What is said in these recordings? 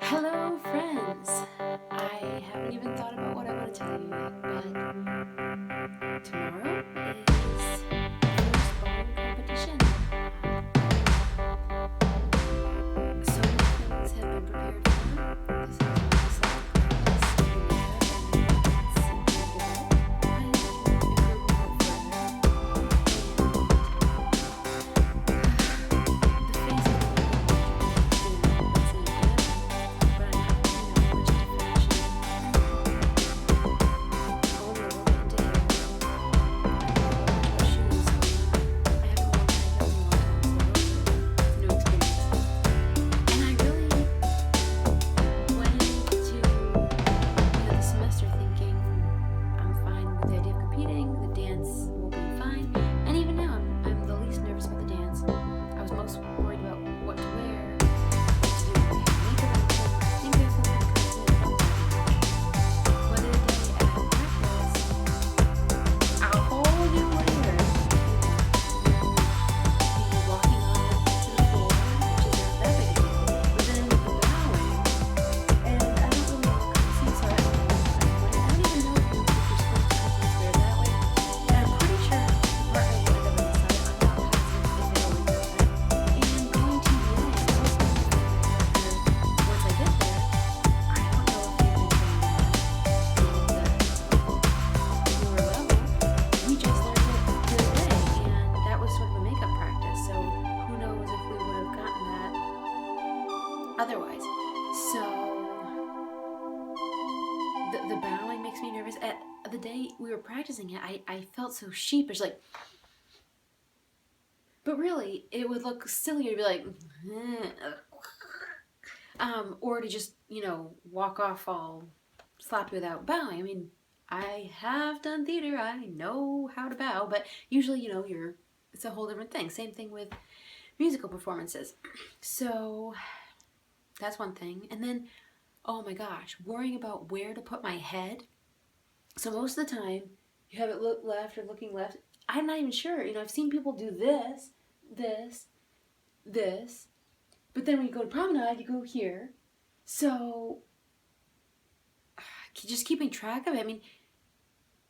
Hello, friends! I haven't even thought about what I want to tell you yet, but tomorrow is the first ballroom competition. So many things have been prepared for. This is just like practice and makeup and dance and makeup. I need to improve a little further. The face is a little bit that's not good, but I'm not, much into fashion. Semester thinking I'm fine with the idea of competing, the dance will be fine, and even now I'm the least nervous about the dance. I was most worried about what to wear, what to do with my makeup, and I think I feel pretty confident about that. But the day at practice, a whole new layer. You'll be walking on to the floor, which is not that big a deal, but then the bowing, and I don't really know what kind of seats are. I don't even know if you're supposed to cut these there that way. And I'm pretty sure the partner will end up on the side. I'm not positive if they always do that. And going to the end, I was going to find my partner once I get there. I don't know if they've been trained yet. And the newer level, we just learned it the other day, and that was sort of a makeup practice. So who knows if we would have gotten that otherwise. So the bowing makes me nervous. At the day we were practicing it, I felt so sheepish, like, but really it would look sillier to be like, or to just walk off all sloppy without bowing. I mean, I have done theater, I know how to bow, but usually it's a whole different thing. Same thing with musical performances. So that's one thing. And then, oh my gosh, worrying about where to put my head. So most of the time, you have it look left or looking left. I'm not even sure. I've seen people do this, this, this, but then when you go to promenade, you go here. So just keeping track of it. I mean,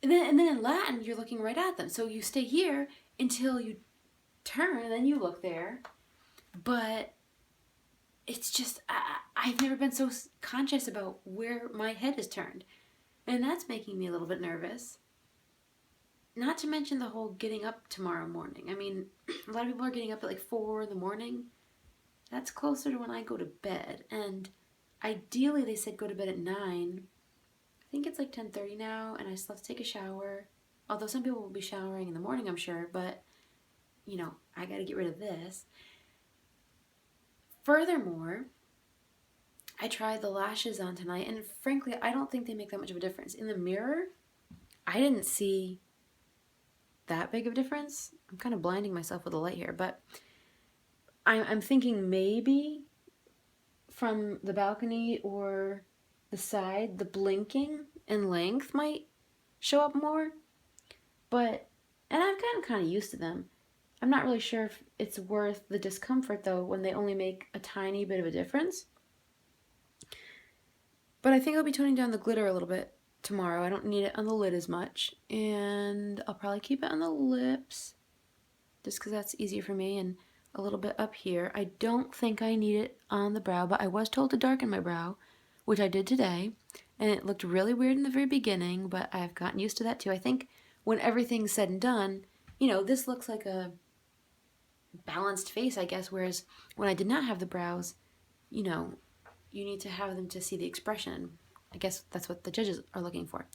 and then in Latin, you're looking right at them. So you stay here until you turn, and then you look there. But it's just, I've never been so conscious about where my head is turned. And that's making me a little bit nervous. Not to mention the whole getting up tomorrow morning. I mean, a lot of people are getting up at like 4 in the morning. That's closer to when I go to bed. And ideally, they said go to bed at 9. I think it's like 10:30 now, and I still have to take a shower. Although some people will be showering in the morning, I'm sure. But, I got to get rid of this. Furthermore, I tried the lashes on tonight, and frankly, I don't think they make that much of a difference. In the mirror, I didn't see that big of a difference. I'm kind of blinding myself with the light here, but I'm thinking maybe from the balcony or the side, the blinking and length might show up more. And I've gotten kind of used to them. I'm not really sure if it's worth the discomfort, though, when they only make a tiny bit of a difference. But I think I'll be toning down the glitter a little bit tomorrow. I don't need it on the lid as much. And I'll probably keep it on the lips, just because that's easier for me, and a little bit up here. I don't think I need it on the brow, but I was told to darken my brow, which I did today. And it looked really weird in the very beginning, but I've gotten used to that too. I think when everything's said and done, this looks like a balanced face, I guess, whereas when I did not have the brows, you need to have them to see the expression. I guess that's what the judges are looking for.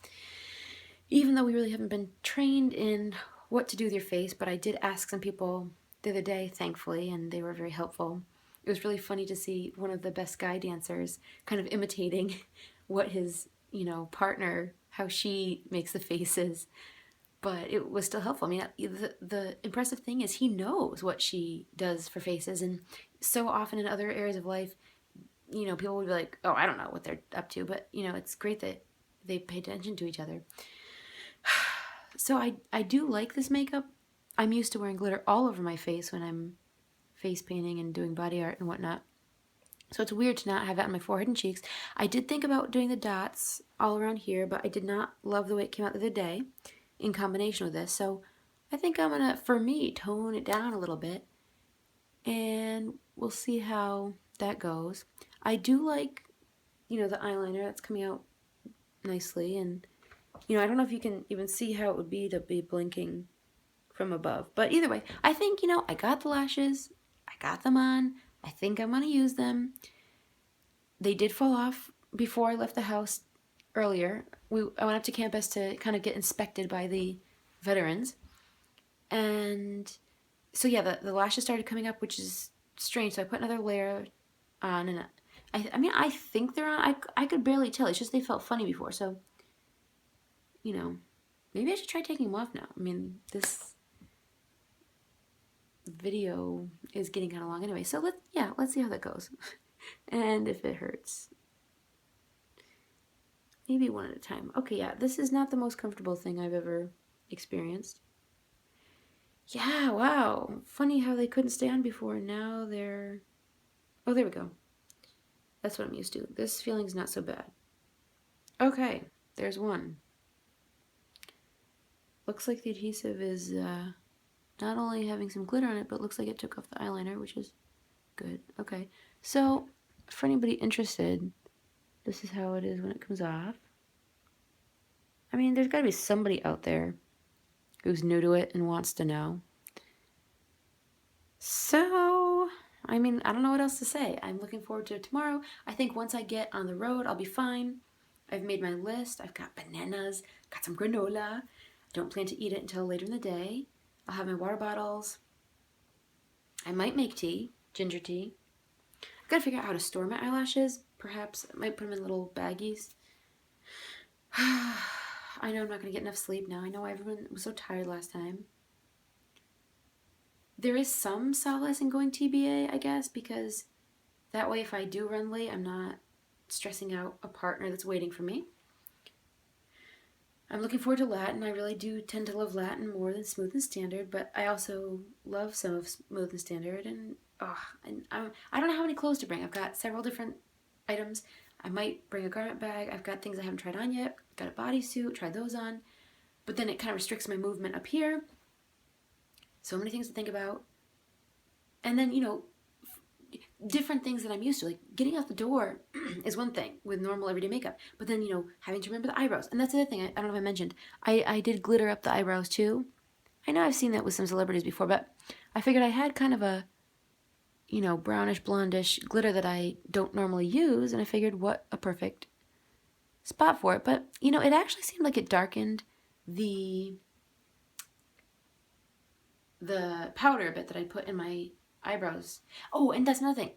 Even though we really haven't been trained in what to do with your face, but I did ask some people the other day, thankfully, and they were very helpful. It was really funny to see one of the best guy dancers kind of imitating what his, partner, how she makes the faces. But it was still helpful. I mean, the impressive thing is he knows what she does for faces. And so often in other areas of life, people would be like, oh, I don't know what they're up to. But, it's great that they pay attention to each other. So I do like this makeup. I'm used to wearing glitter all over my face when I'm face painting and doing body art and whatnot. So it's weird to not have that on my forehead and cheeks. I did think about doing the dots all around here, but I did not love the way it came out the other day in combination with this. So I think I'm gonna, for me, tone it down a little bit, and we'll see how that goes. I do like, the eyeliner that's coming out nicely, and I don't know if you can even see how it would be to be blinking from above. But either way, I think, I got the lashes. I got them on. I think I'm going to use them. They did fall off before I left the house earlier. I went up to campus to kind of get inspected by the veterans. And so, yeah, the lashes started coming up, which is strange. So I put another layer on, and I mean, I think they're on. I could barely tell. It's just they felt funny before. So, maybe I should try taking them off now. I mean, this video is getting kind of long anyway. So let's see how that goes. And if it hurts. Maybe one at a time. Okay, yeah, this is not the most comfortable thing I've ever experienced. Yeah, wow. Funny how they couldn't stay on before. Now they're... Oh, there we go. That's what I'm used to. This feeling's not so bad. Okay, there's one. Looks like the adhesive is not only having some glitter on it, but looks like it took off the eyeliner, which is good. Okay, so for anybody interested, this is how it is when it comes off. I mean, there's got to be somebody out there who's new to it and wants to know. So, I mean, I don't know what else to say. I'm looking forward to it tomorrow. I think once I get on the road, I'll be fine. I've made my list. I've got bananas, got some granola. I don't plan to eat it until later in the day. I'll have my water bottles. I might make tea, ginger tea. I've got to figure out how to store my eyelashes. Perhaps I might put them in little baggies. I know I'm not going to get enough sleep now. I know everyone was so tired last time. There is some solace in going TBA, I guess, because that way if I do run late, I'm not stressing out a partner that's waiting for me. I'm looking forward to Latin. I really do tend to love Latin more than Smooth and Standard, but I also love some of Smooth and Standard, and I don't know how many clothes to bring. I've got several different items. I might bring a garment bag. I've got things I haven't tried on yet. Got a bodysuit, tried those on, but then it kind of restricts my movement up here. So many things to think about. And then, different things that I'm used to. Like, getting out the door is one thing with normal everyday makeup. But then, having to remember the eyebrows. And that's the other thing. I don't know if I mentioned. I did glitter up the eyebrows, too. I know I've seen that with some celebrities before, but I figured I had kind of a, brownish, blondish glitter that I don't normally use. And I figured what a perfect spot for it. But, it actually seemed like it darkened the powder a bit that I put in my eyebrows. Oh, and that's another thing.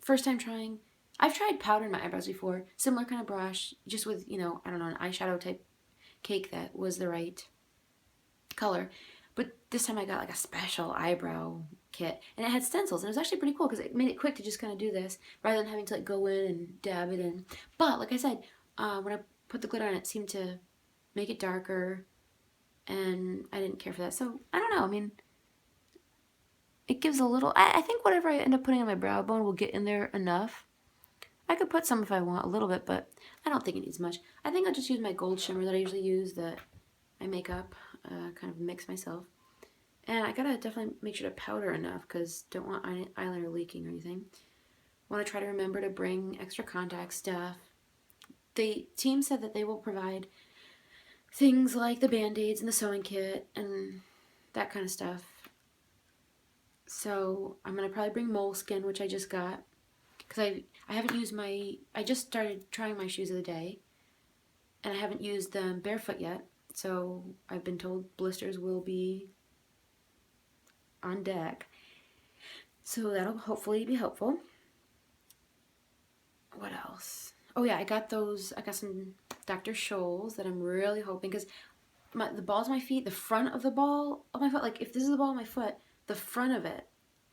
First time trying. I've tried powder in my eyebrows before. Similar kind of brush, just with, I don't know, an eyeshadow type cake that was the right color. But this time I got like a special eyebrow kit. And it had stencils. And it was actually pretty cool because it made it quick to just kind of do this rather than having to like go in and dab it in. But like I said, when I put the glitter on, it seemed to make it darker. And I didn't care for that. So, I don't know. I mean, it gives a little, I think whatever I end up putting on my brow bone will get in there enough. I could put some if I want, a little bit, but I don't think it needs much. I think I'll just use my gold shimmer that I usually use that I make up, kind of mix myself. And I gotta definitely make sure to powder enough because don't want eyeliner leaking or anything. Want to try to remember to bring extra contact stuff. The team said that they will provide things like the Band-Aids and the sewing kit and that kind of stuff. So I'm going to probably bring moleskin, which I just got. Because I haven't used I just started trying my shoes of the day. And I haven't used them barefoot yet. So I've been told blisters will be on deck. So that'll hopefully be helpful. What else? Oh yeah, I got some Dr. Scholl's that I'm really hoping. Because the balls of my feet, the front of the ball of my foot, like if this is the ball of my foot, the front of it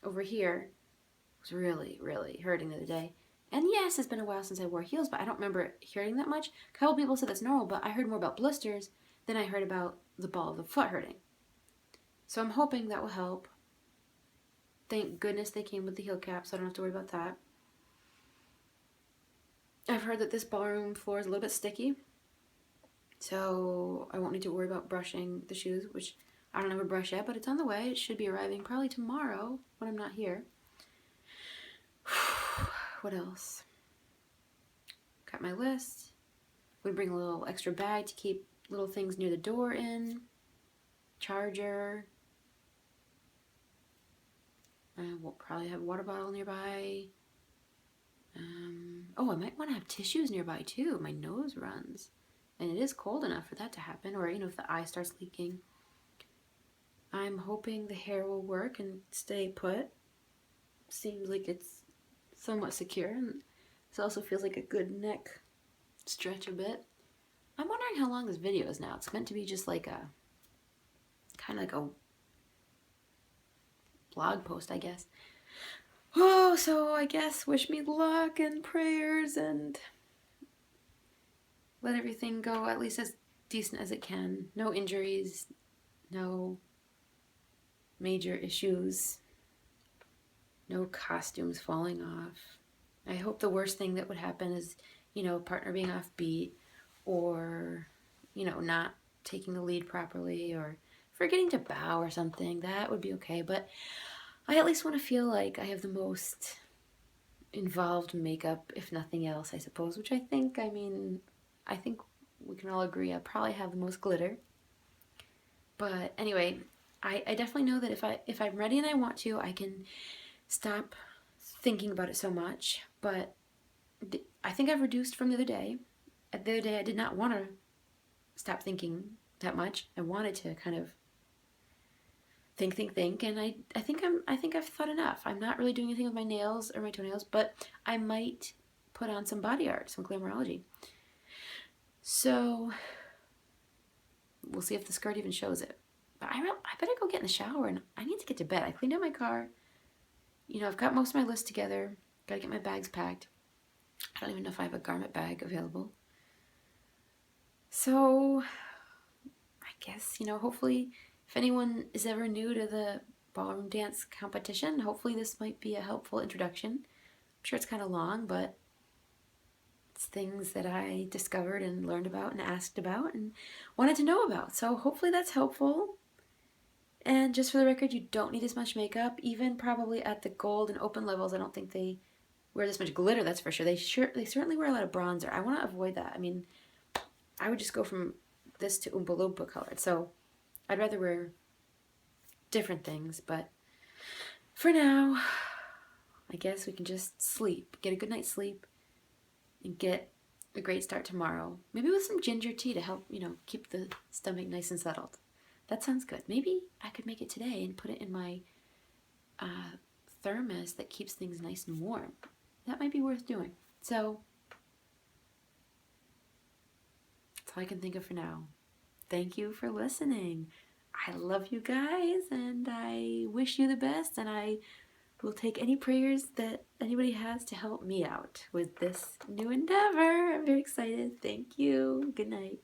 over here was really, really hurting the other day. And yes, it's been a while since I wore heels, but I don't remember it hurting that much. A couple people said that's normal, but I heard more about blisters than I heard about the ball of the foot hurting. So I'm hoping that will help. Thank goodness they came with the heel cap, so I don't have to worry about that. I've heard that this ballroom floor is a little bit sticky, so I won't need to worry about brushing the shoes, which I don't ever brush yet, but it's on the way. It should be arriving probably tomorrow when I'm not here. What else? Got my list. We bring a little extra bag to keep little things near the door in. Charger. We'll probably have a water bottle nearby. Oh, I might want to have tissues nearby too. My nose runs. And it is cold enough for that to happen. Or, if the eye starts leaking. I'm hoping the hair will work and stay put. Seems like it's somewhat secure. And this also feels like a good neck stretch a bit. I'm wondering how long this video is now. It's meant to be just like a, kind of like a blog post, I guess. Oh, so I guess wish me luck and prayers and let everything go at least as decent as it can. No injuries, no major issues, no costumes falling off. I hope the worst thing that would happen is, partner being offbeat or, not taking the lead properly or forgetting to bow or something. That would be okay, but I at least want to feel like I have the most involved makeup, if nothing else, I suppose, which I think we can all agree I probably have the most glitter. But anyway, I definitely know that if I'm ready and I want to, I can stop thinking about it so much. But I think I've reduced from the other day. The other day I did not want to stop thinking that much. I wanted to kind of think, and I think I've thought enough. I'm not really doing anything with my nails or my toenails, but I might put on some body art, some Glamourology. So we'll see if the skirt even shows it. But I better go get in the shower, and I need to get to bed. I cleaned out my car. I've got most of my list together. Gotta get my bags packed. I don't even know if I have a garment bag available. So I guess, hopefully if anyone is ever new to the ballroom dance competition, hopefully this might be a helpful introduction. I'm sure it's kind of long, but it's things that I discovered and learned about and asked about and wanted to know about. So hopefully that's helpful. And just for the record, you don't need as much makeup. Even probably at the gold and open levels, I don't think they wear this much glitter, that's for sure. They certainly wear a lot of bronzer. I want to avoid that. I mean, I would just go from this to Oompa Loompa colored. So I'd rather wear different things. But for now, I guess we can just sleep. Get a good night's sleep. And get a great start tomorrow. Maybe with some ginger tea to help, keep the stomach nice and settled. That sounds good. Maybe I could make it today and put it in my thermos that keeps things nice and warm. That might be worth doing. So that's all I can think of for now. Thank you for listening. I love you guys, and I wish you the best, and I will take any prayers that anybody has to help me out with this new endeavor. I'm very excited. Thank you. Good night.